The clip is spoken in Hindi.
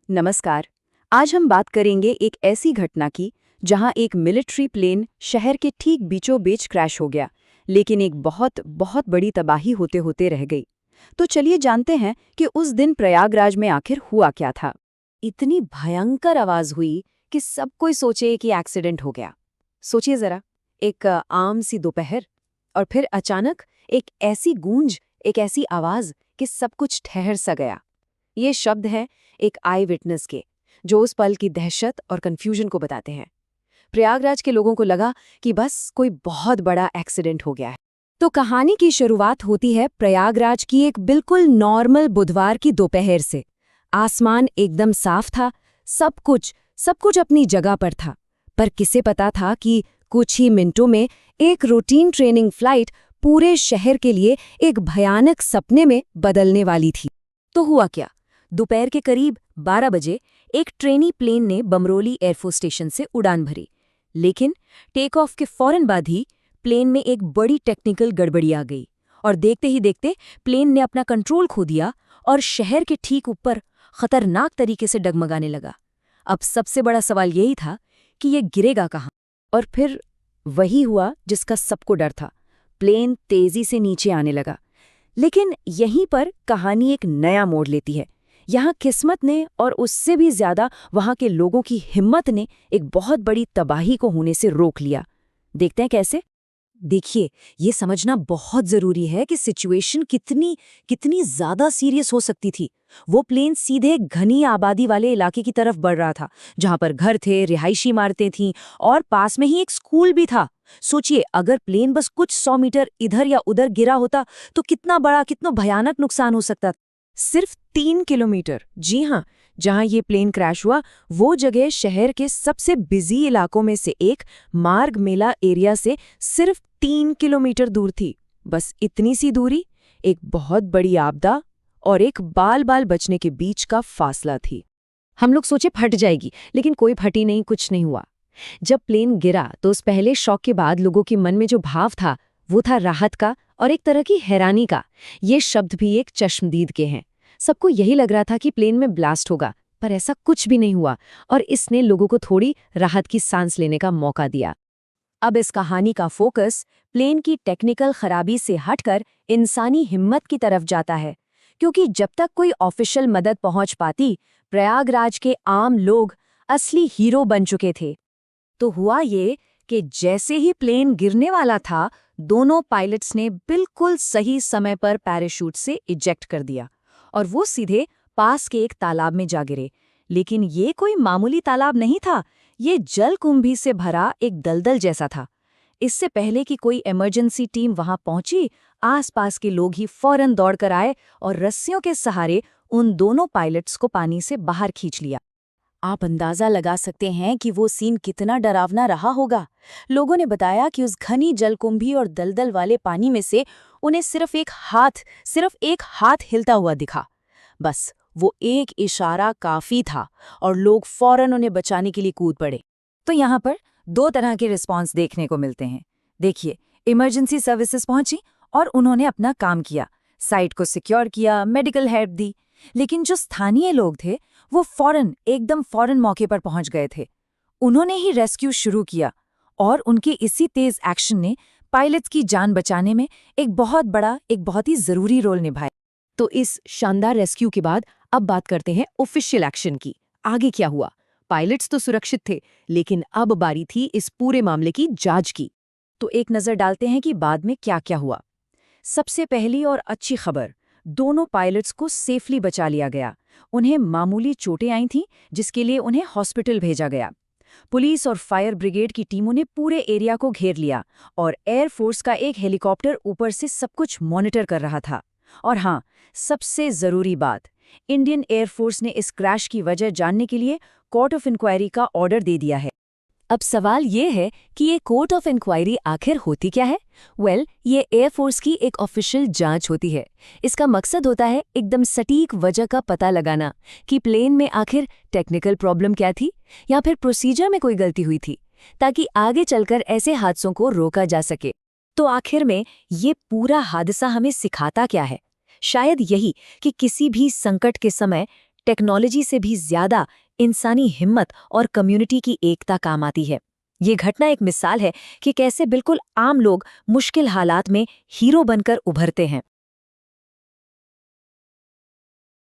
नमस्कार। आज हम बात करेंगे एक ऐसी घटना की जहां एक मिलिट्री प्लेन शहर के ठीक बीचों बीच क्रैश हो गया, लेकिन एक बहुत बहुत बड़ी तबाही होते होते रह गई। तो चलिए जानते हैं कि उस दिन प्रयागराज में आखिर हुआ क्या था। इतनी भयंकर आवाज हुई कि सब कोई सोचे कि एक्सीडेंट हो गया। सोचिए जरा, एक आम सी दोपहर, और फिर अचानक एक ऐसी गूंज, एक ऐसी आवाज कि सब कुछ ठहर सा गया। ये शब्द है एक आई विटनेस के, जो उस पल की दहशत और कंफ्यूजन को बताते हैं। प्रयागराज के लोगों को लगा कि बस कोई बहुत बड़ा एक्सीडेंट हो गया है। तो कहानी की शुरुआत होती है प्रयागराज की एक बिल्कुल नॉर्मल बुधवार की दोपहर से। आसमान एकदम साफ था, सब कुछ अपनी जगह पर था। पर किसे पता था कि कुछ ही मिनटों में एक रूटीन ट्रेनिंग फ्लाइट पूरे शहर के लिए एक भयानक सपने में बदलने वाली थी। तो हुआ क्या? दोपहर के करीब 12 बजे एक ट्रेनी प्लेन ने बमरोली एयरफोर्स स्टेशन से उड़ान भरी। लेकिन टेक ऑफ के फौरन बाद ही प्लेन में एक बड़ी टेक्निकल गड़बड़ी आ गई, और देखते ही देखते प्लेन ने अपना कंट्रोल खो दिया और शहर के ठीक ऊपर खतरनाक तरीके से डगमगाने लगा। अब सबसे बड़ा सवाल यही था कि ये गिरेगा कहाँ। और फिर वही हुआ जिसका सबको डर था। प्लेन तेजी से नीचे आने लगा। लेकिन यहीं पर कहानी एक नया मोड़ लेती है। यहाँ किस्मत ने और उससे भी ज्यादा वहाँ के लोगों की हिम्मत ने एक बहुत बड़ी तबाही को होने से रोक लिया। देखते हैं कैसे। देखिए, ये समझना बहुत जरूरी है कि सिचुएशन कितनी कितनी ज्यादा सीरियस हो सकती थी। वो प्लेन सीधे घनी आबादी वाले इलाके की तरफ बढ़ रहा था, जहां पर घर थे, रिहायशी इमारतें थीं और पास में ही एक स्कूल भी था। सोचिए, अगर प्लेन बस कुछ 100 मीटर इधर या उधर गिरा होता तो कितना बड़ा, कितना भयानक नुकसान हो सकता। सिर्फ 3 किलोमीटर, जी हाँ, जहां ये प्लेन क्रैश हुआ वो जगह शहर के सबसे बिजी इलाकों में से एक मार्ग मेला एरिया से सिर्फ 3 किलोमीटर दूर थी। बस इतनी सी दूरी एक बहुत बड़ी आपदा और एक बाल बाल बचने के बीच का फासला थी। हम लोग सोचे फट जाएगी, लेकिन कोई फटी नहीं, कुछ नहीं हुआ। जब प्लेन गिरा तो उस पहले शॉक के बाद लोगों के मन में जो भाव था वो था राहत का और एक तरह की हैरानी का। ये शब्द भी एक चश्मदीद के हैं। सबको यही लग रहा था कि प्लेन में ब्लास्ट होगा, पर ऐसा कुछ भी नहीं हुआ, और इसने लोगों को थोड़ी राहत की सांस लेने का मौका दिया। अब इस कहानी का फोकस प्लेन की टेक्निकल खराबी से हटकर इंसानी हिम्मत की तरफ जाता है, क्योंकि जब तक कोई ऑफिशियल मदद पहुंच पाती, प्रयागराज के आम लोग असली हीरो बन चुके थे। तो हुआ ये कि जैसे ही प्लेन गिरने वाला था, दोनों पायलट्स ने बिल्कुल सही समय पर पैराशूट से इजेक्ट कर दिया और वो सीधे पास के एक तालाब में जा गिरे। लेकिन ये कोई मामूली तालाब नहीं था, ये जलकुंभी से भरा एक दलदल जैसा था। इससे पहले कि कोई इमरजेंसी टीम वहां पहुंची, आसपास के लोग ही फौरन दौड़कर आए और रस्सियों के सहारे उन दोनों पायलट्स को पानी से बाहर खींच लिया। आप अंदाजा लगा सकते हैं कि वो सीन कितना डरावना रहा होगा। लोगों ने बताया कि उस घनी जलकुंभी और दलदल वाले पानी में से उन्हें सिर्फ एक हाथ हिलता हुआ दिखा। बस वो एक इशारा काफी था और लोग फौरन उन्हें बचाने के लिए कूद पड़े। तो यहाँ पर दो तरह के रिस्पॉन्स देखने को मिलते हैं। देखिए, इमरजेंसी सर्विसेज पहुंची और उन्होंने अपना काम किया, साइट को सिक्योर किया, मेडिकल हेल्प दी। लेकिन जो स्थानीय लोग थे वो एकदम फौरन मौके पर पहुंच गए थे। उन्होंने ही रेस्क्यू शुरू किया और उनके इसी तेज एक्शन ने पायलट्स की जान बचाने में एक बहुत ही जरूरी रोल निभाया। तो इस शानदार रेस्क्यू के बाद अब बात करते हैं ऑफिशियल एक्शन की। आगे क्या हुआ? पायलट्स तो सुरक्षित थे, लेकिन अब बारी थी इस पूरे मामले की जांच की। तो एक नजर डालते हैं कि बाद में क्या क्या हुआ। सबसे पहली और अच्छी खबर, दोनों पायलट्स को सेफली बचा लिया गया। उन्हें मामूली चोटें आई थीं, जिसके लिए उन्हें हॉस्पिटल भेजा गया। पुलिस और फायर ब्रिगेड की टीमों ने पूरे एरिया को घेर लिया और एयरफोर्स का एक हेलीकॉप्टर ऊपर से सब कुछ मॉनिटर कर रहा था। और हाँ, सबसे जरूरी बात, इंडियन एयरफोर्स ने इस क्रैश की वजह जानने के लिए कोर्ट ऑफ इंक्वायरी का ऑर्डर दे दिया है। अब सवाल ये है कि ये कोर्ट ऑफ इंक्वायरी आखिर होती क्या है? ये एयरफोर्स की एक ऑफिशियल जांच होती है। इसका मकसद होता है एकदम सटीक वजह का पता लगाना कि प्लेन में आखिर टेक्निकल प्रॉब्लम क्या थी या फिर प्रोसीजर में कोई गलती हुई थी, ताकि आगे चलकर ऐसे हादसों को रोका जा सके। तो आखिर में ये पूरा हादसा हमें सिखाता क्या है? शायद यही कि किसी भी संकट के समय टेक्नोलॉजी से भी ज्यादा इंसानी हिम्मत और कम्युनिटी की एकता काम आती है। ये घटना एक मिसाल है कि कैसे बिल्कुल आम लोग मुश्किल हालात में हीरो बनकर उभरते हैं।